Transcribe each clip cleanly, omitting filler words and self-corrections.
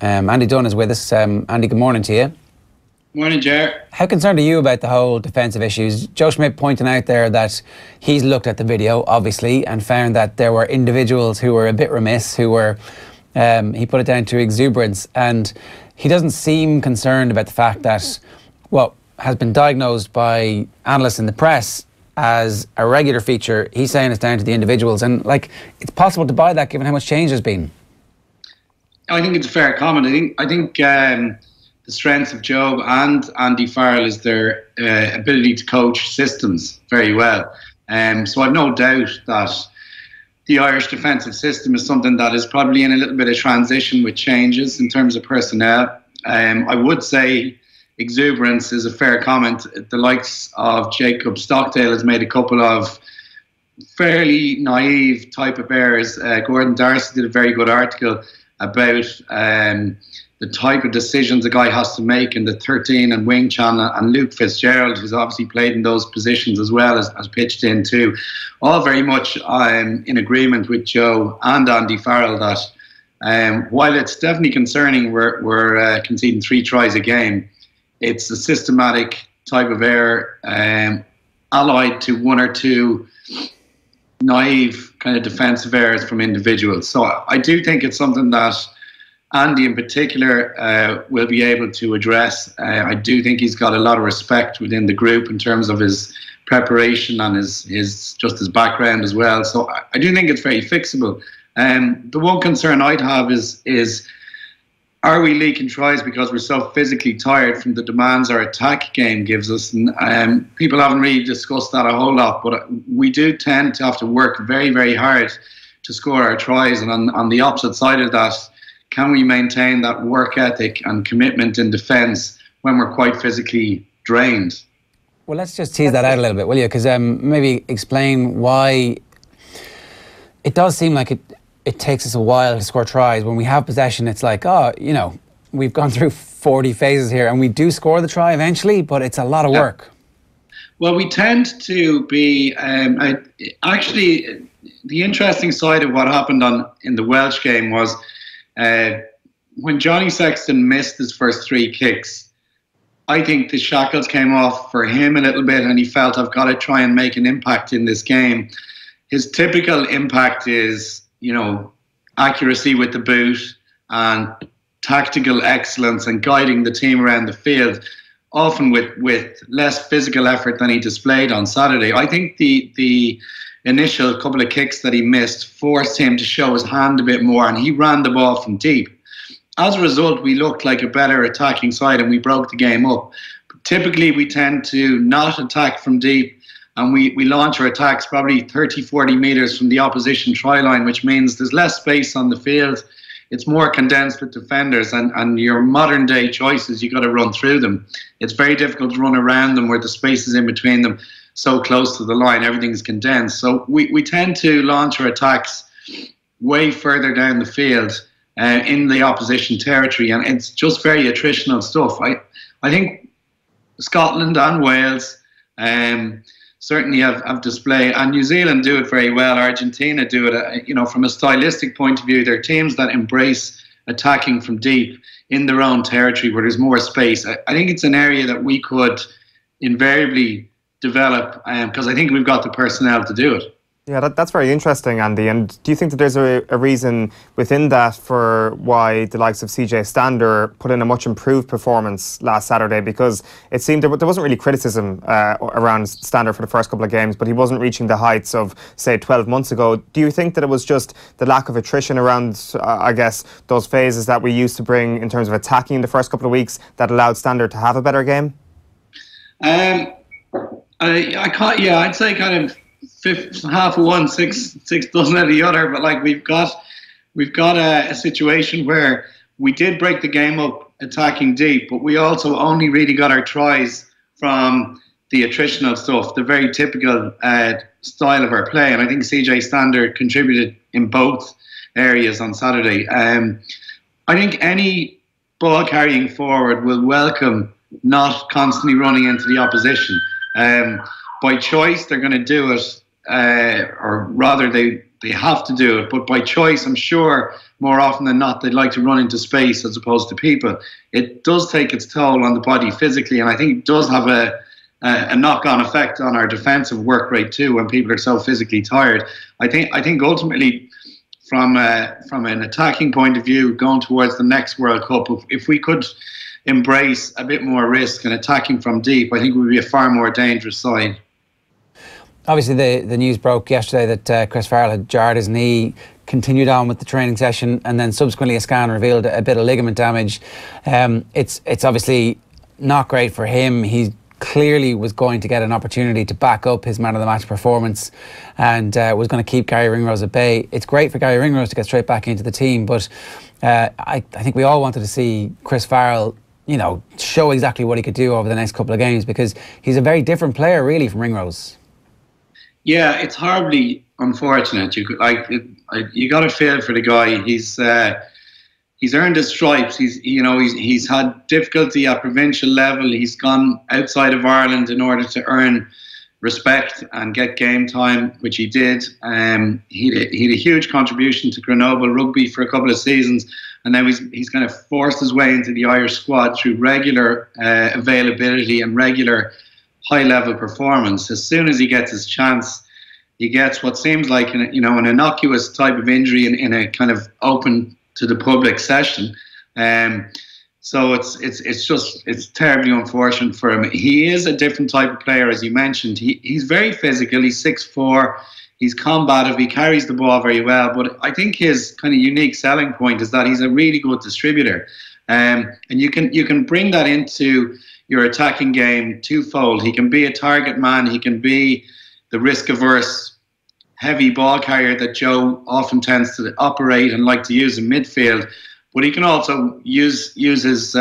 Andy Dunne is with us. Andy, good morning to you. Morning, Ger. How concerned are you about the whole defensive issues? Joe Schmidt pointing out there that he's looked at the video, obviously, and found that there were individuals who were a bit remiss, who were, he put it down to exuberance, and he doesn't seem concerned about the fact that, well, has been diagnosed by analysts in the press as a regular feature. He's saying it's down to the individuals, and like, it's possible to buy that given how much change there's been. I think it's a fair comment. I think the strength of Joe and Andy Farrell is their ability to coach systems very well. So I've no doubt that the Irish defensive system is something that is probably in a little bit of transition with changes in terms of personnel. I would say exuberance is a fair comment. The likes of Jacob Stockdale has made a couple of fairly naive type of errors. Gordon Darcy did a very good article about the type of decisions a guy has to make in the 13 and wing channel, and Luke Fitzgerald, who's obviously played in those positions as well as pitched in too. All very much in agreement with Joe and Andy Farrell that while it's definitely concerning we're conceding 3 tries a game, it's a systematic type of error allied to 1 or 2 naive kind of defensive errors from individuals. So I do think it's something that Andy in particular will be able to address. I do think he's got a lot of respect within the group in terms of his preparation and his background as well. So I do think it's very fixable. The one concern I'd have is are we leaking tries because we're so physically tired from the demands our attack game gives us? And people haven't really discussed that a whole lot, but we do tend to have to work very, very hard to score our tries. And on the opposite side of that, can we maintain that work ethic and commitment in defence when we're quite physically drained? Well, let's just tease that out a little bit, will you? Because maybe explain why it does seem like it takes us a while to score tries. When we have possession, it's like, oh, you know, we've gone through 40 phases here and we do score the try eventually, but it's a lot of work. Well, we tend to be... actually, the interesting side of what happened in the Welsh game was when Johnny Sexton missed his first 3 kicks, I think the shackles came off for him a little bit and he felt, I've got to try and make an impact in this game. His typical impact is, you know, accuracy with the boot and tactical excellence and guiding the team around the field, often with less physical effort than he displayed on Saturday. I think the initial couple of kicks that he missed forced him to show his hand a bit more, and he ran the ball from deep. As a result, we looked like a better attacking side and we broke the game up. Typically, we tend to not attack from deep, and we launch our attacks probably 30, 40 metres from the opposition try line, which means there's less space on the field. It's more condensed with defenders, and your modern day choices, you got to run through them. It's very difficult to run around them where the space is in between them so close to the line, everything's condensed. So we tend to launch our attacks way further down the field in the opposition territory, and it's just very attritional stuff. I think Scotland and Wales certainly have displayed, and New Zealand do it very well. Argentina do it, you know, from a stylistic point of view. They're teams that embrace attacking from deep in their own territory where there's more space. I think it's an area that we could invariably develop because I think we've got the personnel to do it. Yeah, that's very interesting, Andy. And do you think that there's a reason within that for why the likes of CJ Stander put in a much improved performance last Saturday? Because it seemed there wasn't really criticism around Stander for the first couple of games, but he wasn't reaching the heights of, say, 12 months ago. Do you think that it was just the lack of attrition around, I guess, those phases that we used to bring in terms of attacking in the first couple of weeks that allowed Stander to have a better game? I'd say kind of half of one, six dozen of the other. But like we've got a situation where we did break the game up attacking deep, but we also only really got our tries from the attritional stuff, the very typical style of our play. And I think CJ Stander contributed in both areas on Saturday. I think any ball carrying forward will welcome not constantly running into the opposition. By choice, they're going to do it, or rather they they have to do it, but by choice, I'm sure more often than not they'd like to run into space as opposed to people. It does take its toll on the body physically, and I think it does have a knock-on effect on our defensive work rate too when people are so physically tired. I think ultimately, from an attacking point of view, going towards the next World Cup, if we could embrace a bit more risk and attacking from deep, I think we'd be a far more dangerous side. Obviously, the news broke yesterday that Chris Farrell had jarred his knee, continued on with the training session, and then subsequently a scan revealed a bit of ligament damage. It's obviously not great for him. He clearly was going to get an opportunity to back up his man of the match performance and was going to keep Gary Ringrose at bay. It's great for Gary Ringrose to get straight back into the team, but I think we all wanted to see Chris Farrell, you know, show exactly what he could do over the next couple of games, because he's a very different player really from Ringrose. Yeah, it's horribly unfortunate. You got to feel for the guy. He's earned his stripes. He's had difficulty at provincial level. He's gone outside of Ireland in order to earn respect and get game time, which he did. He had a huge contribution to Grenoble rugby for a couple of seasons, and now he's kind of forced his way into the Irish squad through regular availability and regular high-level performance. As soon as he gets his chance, he gets what seems like an innocuous type of injury in a kind of open to the public session. So it's terribly unfortunate for him. He is a different type of player, as you mentioned. He's very physical. He's 6'4". He's combative. He carries the ball very well. But I think his kind of unique selling point is that he's a really good distributor. And you can bring that into your attacking game twofold. He can be a target man. He can be the risk-averse, heavy ball carrier that Joe often tends to operate and like to use in midfield. But he can also use his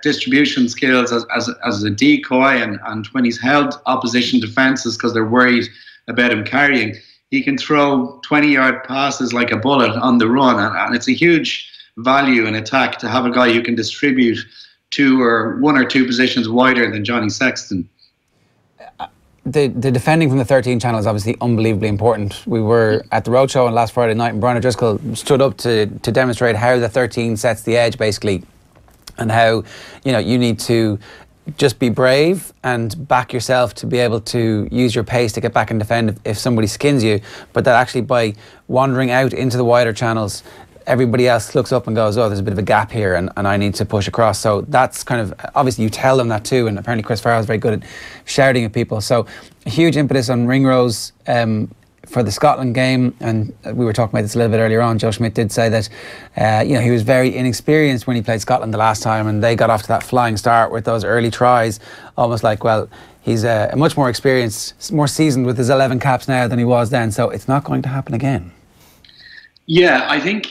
distribution skills as a decoy, and when he's held opposition defences because they're worried about him carrying, he can throw 20-yard passes like a bullet on the run, and it's a huge value in attack to have a guy who can distribute one or two positions wider than Johnny Sexton. The defending from the 13 channel is obviously unbelievably important. We were at the Roadshow on last Friday night, and Brian O'Driscoll stood up to demonstrate how the 13 sets the edge, basically, and how you need to just be brave and back yourself to be able to use your pace to get back and defend if somebody skins you, but that actually by wandering out into the wider channels, everybody else looks up and goes, oh, there's a bit of a gap here and I need to push across. So that's kind of, obviously you tell them that too, and apparently Chris Farrell is very good at shouting at people. So a huge impetus on Ringrose for the Scotland game, and we were talking about this a little bit earlier on. Joe Schmidt did say that he was very inexperienced when he played Scotland the last time, and they got off to that flying start with those early tries, almost like, well, he's a much more experienced, more seasoned with his 11 caps now than he was then, so it's not going to happen again. Yeah, I think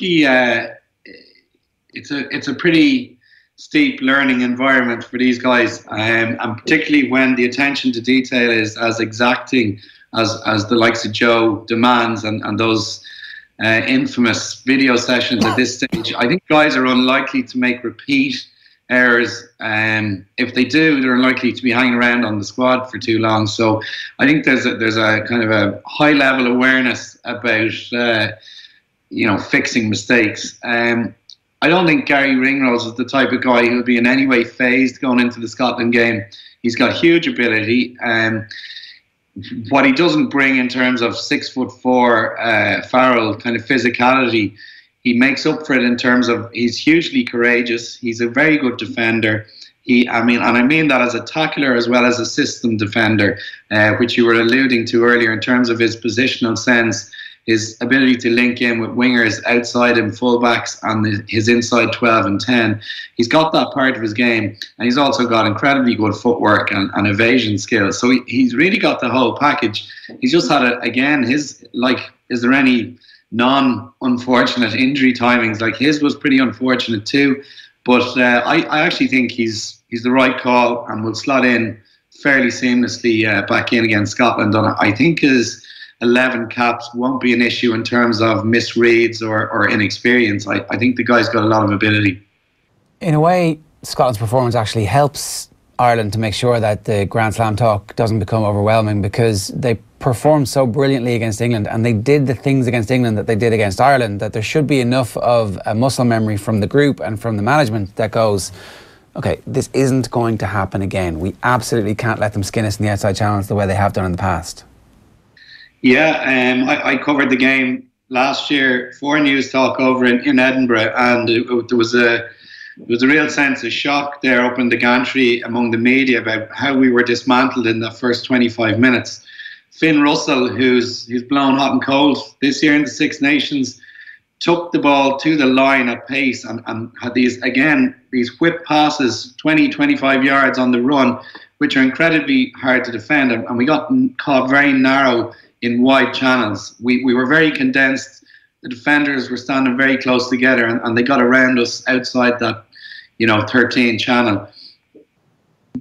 it's a pretty steep learning environment for these guys, and particularly when the attention to detail is as exacting as the likes of Joe demands, and those infamous video sessions at this stage. I think guys are unlikely to make repeat errors, and if they do, they're unlikely to be hanging around on the squad for too long. So I think there's a kind of a high level awareness about fixing mistakes. I don't think Gary Ringrose is the type of guy who'll be in any way phased going into the Scotland game. He's got huge ability. What he doesn't bring in terms of 6'4" Farrell kind of physicality, he makes up for it in terms of he's hugely courageous. He's a very good defender. I mean that as a tackler as well as a system defender, which you were alluding to earlier in terms of his positional sense. His ability to link in with wingers outside him, fullbacks, and his inside 12 and 10. He's got that part of his game, and he's also got incredibly good footwork and evasion skills. So he's really got the whole package. He's just had is there any non-unfortunate injury timings? Like his was pretty unfortunate too, but I actually think he's the right call and will slot in fairly seamlessly back in against Scotland. And I think his 11 caps won't be an issue in terms of misreads or inexperience. I think the guy's got a lot of ability. In a way, Scotland's performance actually helps Ireland to make sure that the Grand Slam talk doesn't become overwhelming, because they performed so brilliantly against England, and they did the things against England that they did against Ireland, that there should be enough of a muscle memory from the group and from the management that goes, okay, this isn't going to happen again. We absolutely can't let them skin us in the outside challenge the way they have done in the past. Yeah, I covered the game last year for News Talk over in Edinburgh, and there was a real sense of shock there up in the gantry among the media about how we were dismantled in the first 25 minutes. Finn Russell, who's blown hot and cold this year in the Six Nations, took the ball to the line at pace and had these whip passes 20, 25 yards on the run, which are incredibly hard to defend. And we got caught very narrow in wide channels. We were very condensed. The defenders were standing very close together, and they got around us outside that 13 channel.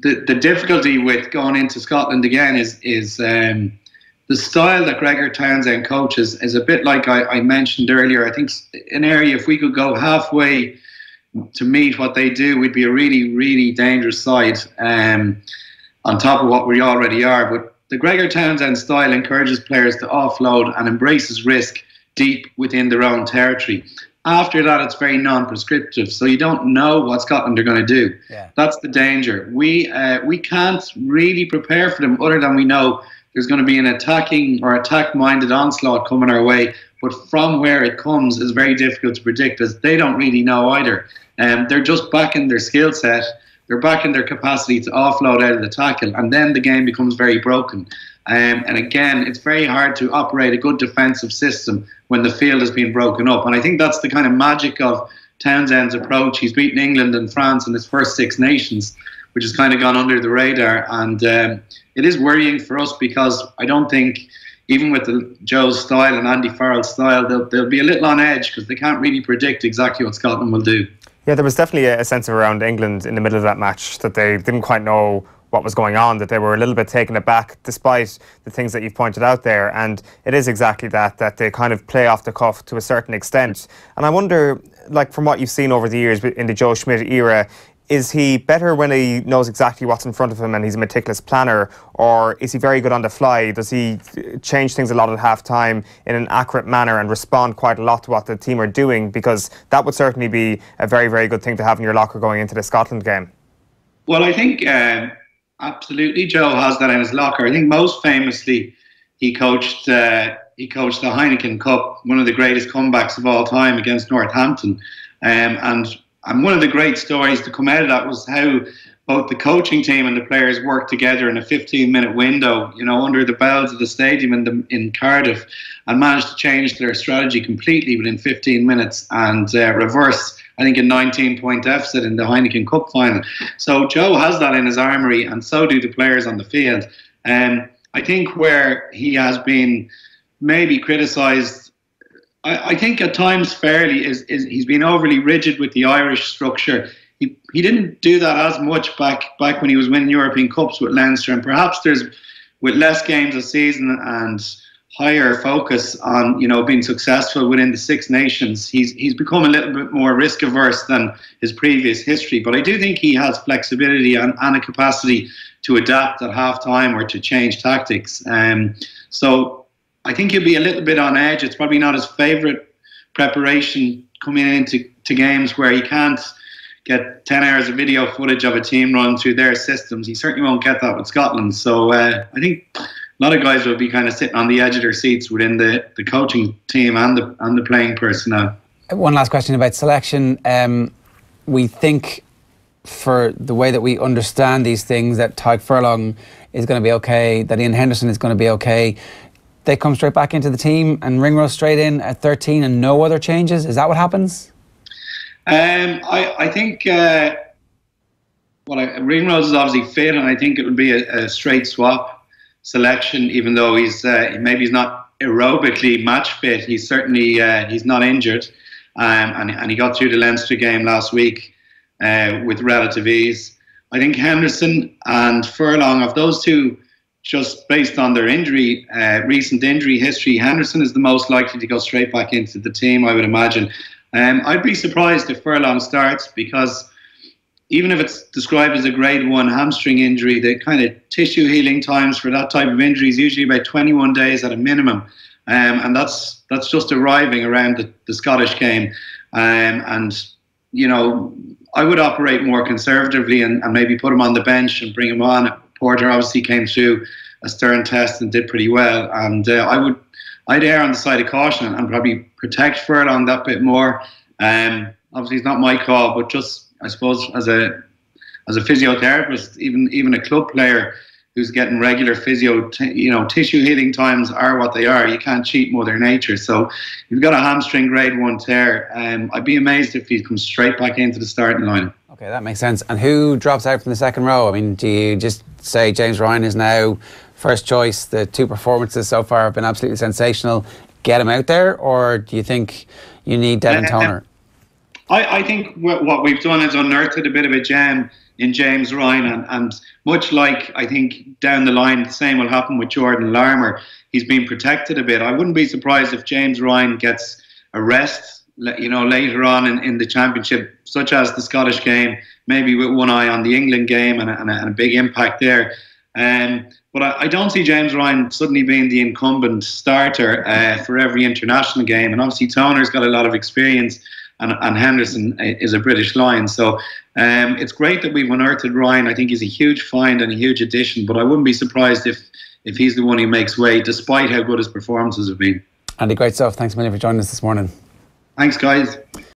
The difficulty with going into Scotland again is the style that Gregor Townsend coaches is a bit like I mentioned earlier. I think an area, if we could go halfway to meet what they do, we'd be a really, really dangerous side on top of what we already are. But the Gregor Townsend style encourages players to offload and embraces risk deep within their own territory. After that, it's very non-prescriptive, so you don't know what Scotland are going to do. Yeah. That's the danger. We can't really prepare for them other than we know there's going to be an attacking or attack-minded onslaught coming our way, but from where it comes is very difficult to predict, as they don't really know either. They're just backing their skill set, they're backing their capacity to offload out of the tackle, and then the game becomes very broken. And again, it's very hard to operate a good defensive system when the field has been broken up. And I think that's the kind of magic of Townsend's approach. He's beaten England and France in his first Six Nations, which has kind of gone under the radar. And it is worrying for us, because I don't think, even with Joe's style and Andy Farrell's style, they'll be a little on edge, because they can't really predict exactly what Scotland will do. Yeah, there was definitely a sense of around England in the middle of that match that they didn't quite know what was going on, that they were a little bit taken aback despite the things that you've pointed out there. And it is exactly that they kind of play off the cuff to a certain extent. And I wonder, like, from what you've seen over the years in the Joe Schmidt era, is he better when he knows exactly what's in front of him and he's a meticulous planner, or is he very good on the fly? Does he change things a lot at half-time in an accurate manner and respond quite a lot to what the team are doing? Because that would certainly be a very, very good thing to have in your locker going into the Scotland game. Well, I think absolutely Joe has that in his locker. I think most famously he coached the Heineken Cup, one of the greatest comebacks of all time, against Northampton. And one of the great stories to come out of that was how both the coaching team and the players worked together in a 15-minute window, under the bells of the stadium in Cardiff, and managed to change their strategy completely within 15 minutes and reverse, I think, a 19-point deficit in the Heineken Cup final. So Joe has that in his armoury, and so do the players on the field. I think where he has been maybe criticised, I think at times fairly, is he's been overly rigid with the Irish structure. He didn't do that as much back when he was winning European Cups with Leinster, and perhaps with less games a season and higher focus on being successful within the Six Nations, he's become a little bit more risk averse than his previous history. But I do think he has flexibility and a capacity to adapt at half time or to change tactics. So I think he'll be a little bit on edge. It's probably not his favourite preparation coming into games where he can't get 10 hours of video footage of a team run through their systems. He certainly won't get that with Scotland. So I think a lot of guys will be kind of sitting on the edge of their seats within the coaching team and the playing personnel. One last question about selection. We think, for the way that we understand these things, that Tadhg Furlong is going to be okay, that Ian Henderson is going to be okay. They come straight back into the team and Ringrose straight in at 13 and no other changes? Is that what happens? I think Ringrose is obviously fit, and I think it would be a straight swap selection, even though he's not aerobically match fit. He's certainly he's not injured, and he got through the Leinster game last week with relative ease. I think Henderson and Furlong, of those two, just based on their recent injury history, Henderson is the most likely to go straight back into the team, I would imagine. I'd be surprised if Furlong starts, because even if it's described as a grade 1 hamstring injury, the kind of tissue healing times for that type of injury is usually about 21 days at a minimum. And that's just arriving around the Scottish game. And, you know, I would operate more conservatively and maybe put him on the bench and bring him on. Porter obviously came through a stern test and did pretty well. And I'd err on the side of caution and probably protect Furlong that bit more. Obviously, it's not my call, but just, I suppose, as a physiotherapist, even a club player who's getting regular physio, tissue healing times are what they are. You can't cheat Mother Nature. So you've got a hamstring grade 1 tear. I'd be amazed if he comes straight back into the starting lineup. Okay, that makes sense. And who drops out from the second row? I mean, do you just say James Ryan is now first choice? The 2 performances so far have been absolutely sensational. Get him out there, or do you think you need Devin Toner? I think what we've done is unearthed a bit of a gem in James Ryan, and much like I think down the line the same will happen with Jordan Larmour. He's been protected a bit. I wouldn't be surprised if James Ryan gets a rest, later on in the championship, such as the Scottish game, maybe with one eye on the England game and a big impact there. But I don't see James Ryan suddenly being the incumbent starter for every international game. And obviously Toner's got a lot of experience, and Henderson is a British Lion. So it's great that we've unearthed Ryan. I think he's a huge find and a huge addition, but I wouldn't be surprised if he's the one who makes way, despite how good his performances have been. Andy, great stuff. Thanks a million for joining us this morning. Thanks, guys.